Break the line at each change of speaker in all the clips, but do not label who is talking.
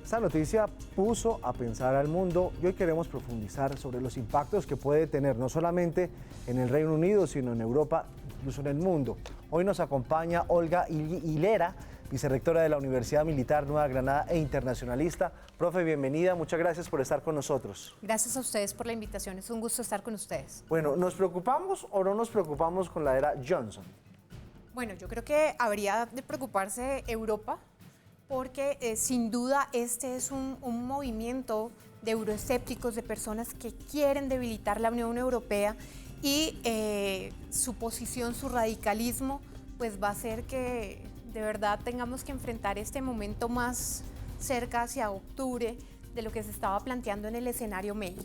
Esta noticia puso a pensar al mundo y hoy queremos profundizar sobre los impactos que puede tener no solamente en el Reino Unido, sino en Europa, incluso en el mundo. Hoy nos acompaña Olga Hilera, vicerrectora de la Universidad Militar Nueva Granada e internacionalista. Profe, bienvenida, muchas gracias por estar con nosotros.
Gracias a ustedes por la invitación, es un gusto estar con ustedes.
Bueno, ¿nos preocupamos o no nos preocupamos con la era Johnson?
Bueno, yo creo que habría de preocuparse Europa, porque sin duda este es un movimiento de euroescépticos, de personas que quieren debilitar la Unión Europea y su posición, su radicalismo, pues va a hacer que de verdad tengamos que enfrentar este momento más cerca hacia octubre de lo que se estaba planteando en el escenario May.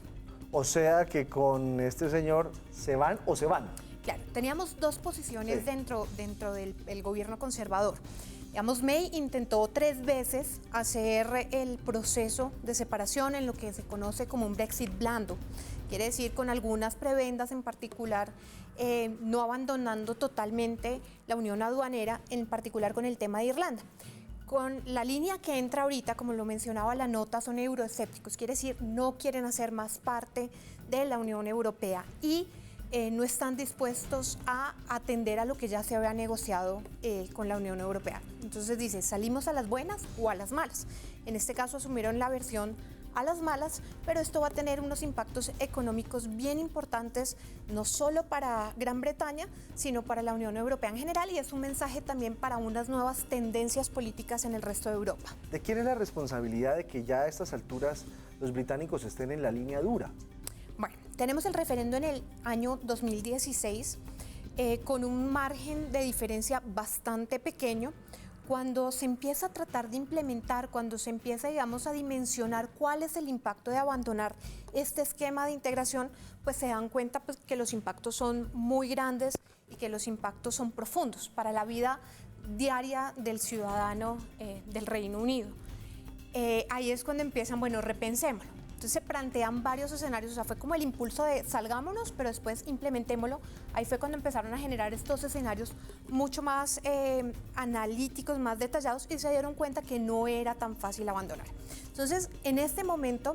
O sea que con este señor se van o se van.
Claro, teníamos dos posiciones dentro del gobierno conservador. Digamos, May intentó 3 veces hacer el proceso de separación en lo que se conoce como un Brexit blando. Quiere decir, con algunas prebendas en particular, no abandonando totalmente la unión aduanera, en particular con el tema de Irlanda. Con la línea que entra ahorita, como lo mencionaba la nota, son euroescépticos, quiere decir, no quieren hacer más parte de la Unión Europea y no están dispuestos a atender a lo que ya se había negociado con la Unión Europea. Entonces dice, ¿salimos a las buenas o a las malas? En este caso asumieron la versión a las malas, pero esto va a tener unos impactos económicos bien importantes, no solo para Gran Bretaña, sino para la Unión Europea en general, y es un mensaje también para unas nuevas tendencias políticas en el resto de Europa.
¿De quién es la responsabilidad de que ya a estas alturas los británicos estén en la línea dura?
Bueno, tenemos el referendo en el año 2016 con un margen de diferencia bastante pequeño. Cuando se empieza a tratar de implementar, cuando se empieza, digamos, a dimensionar cuál es el impacto de abandonar este esquema de integración, pues se dan cuenta pues, que los impactos son muy grandes y que los impactos son profundos para la vida diaria del ciudadano del Reino Unido. Ahí es cuando empiezan, bueno, repensémoslo. Entonces se plantean varios escenarios, o sea, fue como el impulso de salgámonos, pero después implementémoslo. Ahí fue cuando empezaron a generar estos escenarios mucho más analíticos, más detallados, y se dieron cuenta que no era tan fácil abandonar. Entonces, en este momento,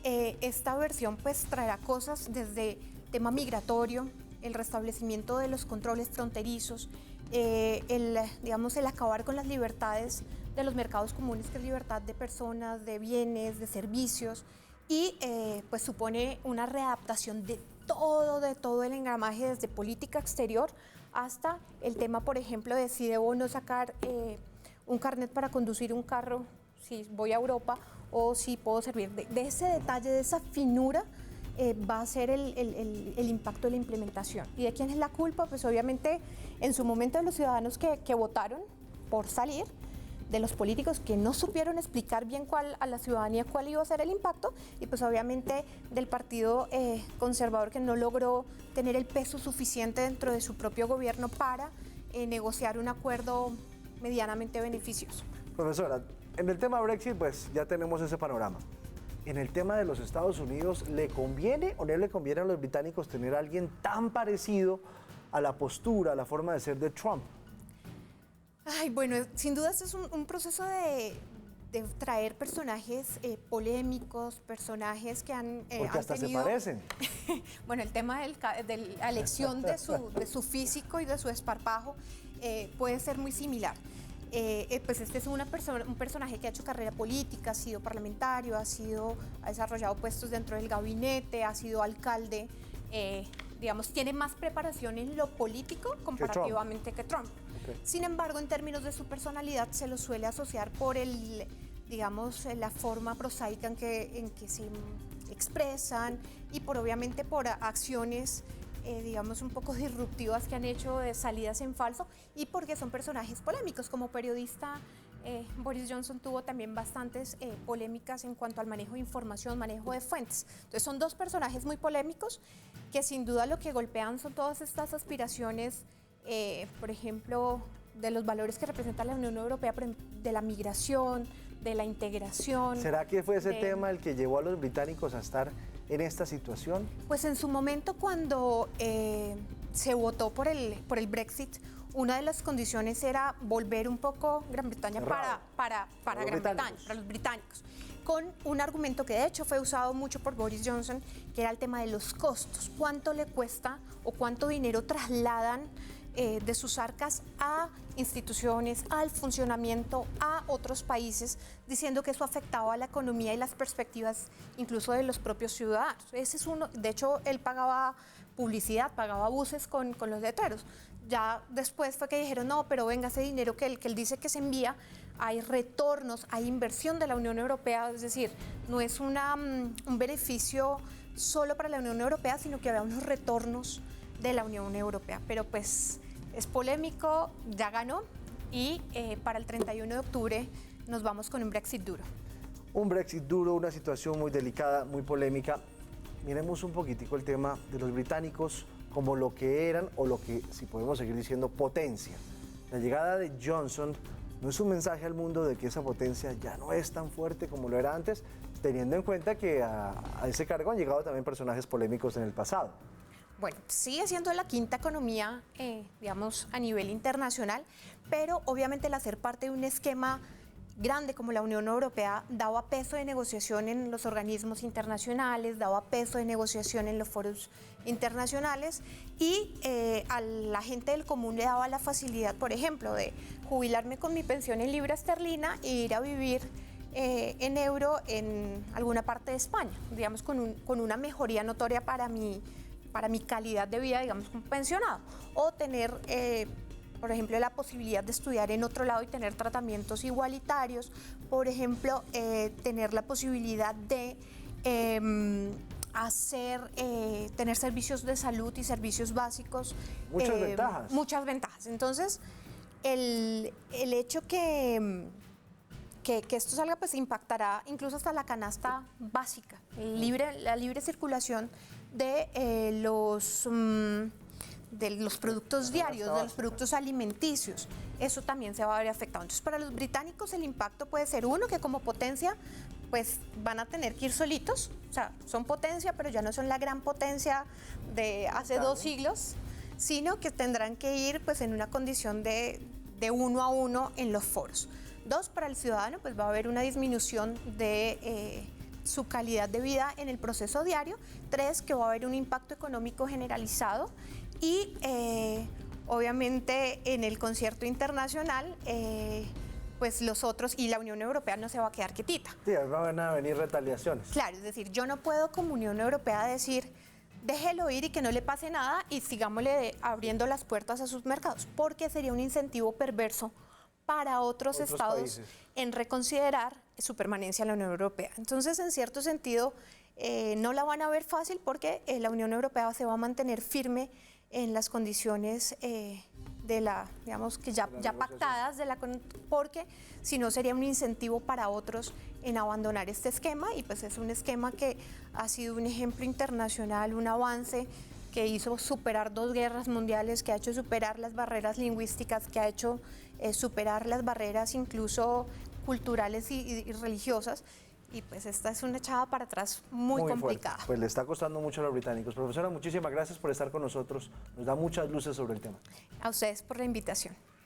esta versión pues traerá cosas desde tema migratorio, el restablecimiento de los controles fronterizos, el acabar con las libertades de los mercados comunes, que es libertad de personas, de bienes, de servicios, y pues supone una readaptación de todo el engramaje, desde política exterior hasta el tema, por ejemplo, de si debo o no sacar un carnet para conducir un carro si voy a Europa, o si puedo servir. De ese detalle, de esa finura, va a ser el impacto de la implementación. ¿Y de quién es la culpa? Pues obviamente en su momento de los ciudadanos que votaron por salir, de los políticos que no supieron explicar bien a la ciudadanía cuál iba a ser el impacto, y pues obviamente del partido conservador, que no logró tener el peso suficiente dentro de su propio gobierno para negociar un acuerdo medianamente beneficioso.
Profesora, en el tema Brexit pues ya tenemos ese panorama. En el tema de los Estados Unidos, ¿le conviene o no le conviene a los británicos tener a alguien tan parecido a la postura, a la forma de ser de Trump?
Ay, bueno, sin duda este es un proceso de traer personajes polémicos, personajes que han
Porque hasta
tenido,
se parecen.
Bueno, el tema de la elección de su físico y de su esparpajo puede ser muy similar. Pues este es un personaje que ha hecho carrera política, ha sido parlamentario, ha desarrollado puestos dentro del gabinete, ha sido alcalde, digamos, tiene más preparación en lo político comparativamente que Trump. Okay. Sin embargo, en términos de su personalidad, se lo suele asociar por la forma prosaica en que se expresan, y obviamente por acciones digamos, un poco disruptivas que han hecho de salidas en falso, y porque son personajes polémicos. Como periodista, Boris Johnson tuvo también bastantes polémicas en cuanto al manejo de información, manejo de fuentes. Entonces son dos personajes muy polémicos que sin duda lo que golpean son todas estas aspiraciones, por ejemplo, de los valores que representa la Unión Europea, de la migración, de la integración.
¿Será que fue ese tema el que llevó a los británicos a estar en esta situación?
Pues en su momento, cuando se votó por el Brexit, una de las condiciones era volver un poco Gran Bretaña para Gran Bretaña, para los británicos. con un argumento que de hecho fue usado mucho por Boris Johnson, que era el tema de los costos. ¿Cuánto le cuesta o cuánto dinero trasladan de sus arcas a instituciones, al funcionamiento, a otros países, diciendo que eso afectaba a la economía y las perspectivas incluso de los propios ciudadanos? Ese es uno. De hecho, él pagaba publicidad, pagaba buses con los letreros. Ya después fue que dijeron, no, pero venga, ese dinero que él dice que se envía, hay retornos, hay inversión de la Unión Europea, es decir, no es un beneficio solo para la Unión Europea, sino que había unos retornos de la Unión Europea. Pero pues es polémico, ya ganó y para el 31 de octubre nos vamos con un Brexit duro.
Un Brexit duro, una situación muy delicada, muy polémica. Miremos un poquitico el tema de los británicos como lo que eran, o lo que, si podemos seguir diciendo, potencia. La llegada de Johnson no es un mensaje al mundo de que esa potencia ya no es tan fuerte como lo era antes, teniendo en cuenta que a ese cargo han llegado también personajes polémicos en el pasado.
Bueno, sigue siendo la quinta economía, digamos, a nivel internacional, pero obviamente el hacer parte de un esquema grande como la Unión Europea daba peso de negociación en los organismos internacionales, daba peso de negociación en los foros internacionales y a la gente del común le daba la facilidad, por ejemplo, de jubilarme con mi pensión en libra esterlina e ir a vivir en euro en alguna parte de España, digamos, con una mejoría notoria para mi calidad de vida, digamos, como pensionado, o tener, por ejemplo, la posibilidad de estudiar en otro lado y tener tratamientos igualitarios, por ejemplo, tener la posibilidad de tener servicios de salud y servicios básicos.
Muchas ventajas.
Muchas ventajas. Entonces, el hecho que esto salga, pues impactará incluso hasta la canasta básica, la libre circulación de los productos diarios, de los productos alimenticios. Eso también se va a ver afectado. Entonces, para los británicos el impacto puede ser uno, que como potencia pues van a tener que ir solitos, o sea, son potencia, pero ya no son la gran potencia de hace 2 siglos, sino que tendrán que ir pues en una condición de uno a uno en los foros. 2, para el ciudadano, pues va a haber una disminución de su calidad de vida en el proceso diario. 3, que va a haber un impacto económico generalizado y obviamente en el concierto internacional, pues los otros y la Unión Europea no se va a quedar quietita.
Sí, van a venir retaliaciones.
Claro, es decir, yo no puedo como Unión Europea decir, déjelo ir y que no le pase nada y sigámosle abriendo las puertas a sus mercados, porque sería un incentivo perverso para otros estados países en reconsiderar su permanencia en la Unión Europea. Entonces, en cierto sentido, no la van a ver fácil porque la Unión Europea se va a mantener firme en las condiciones digamos que ya pactadas, porque si no sería un incentivo para otros en abandonar este esquema, y pues es un esquema que ha sido un ejemplo internacional, un avance que hizo superar 2 guerras mundiales, que ha hecho superar las barreras lingüísticas, que ha hecho superar las barreras incluso culturales y religiosas. Y pues esta es una echada para atrás muy complicada.
Fuerte. Pues le está costando mucho a los británicos. Profesora, muchísimas gracias por estar con nosotros. Nos da muchas luces sobre el tema.
A ustedes por la invitación.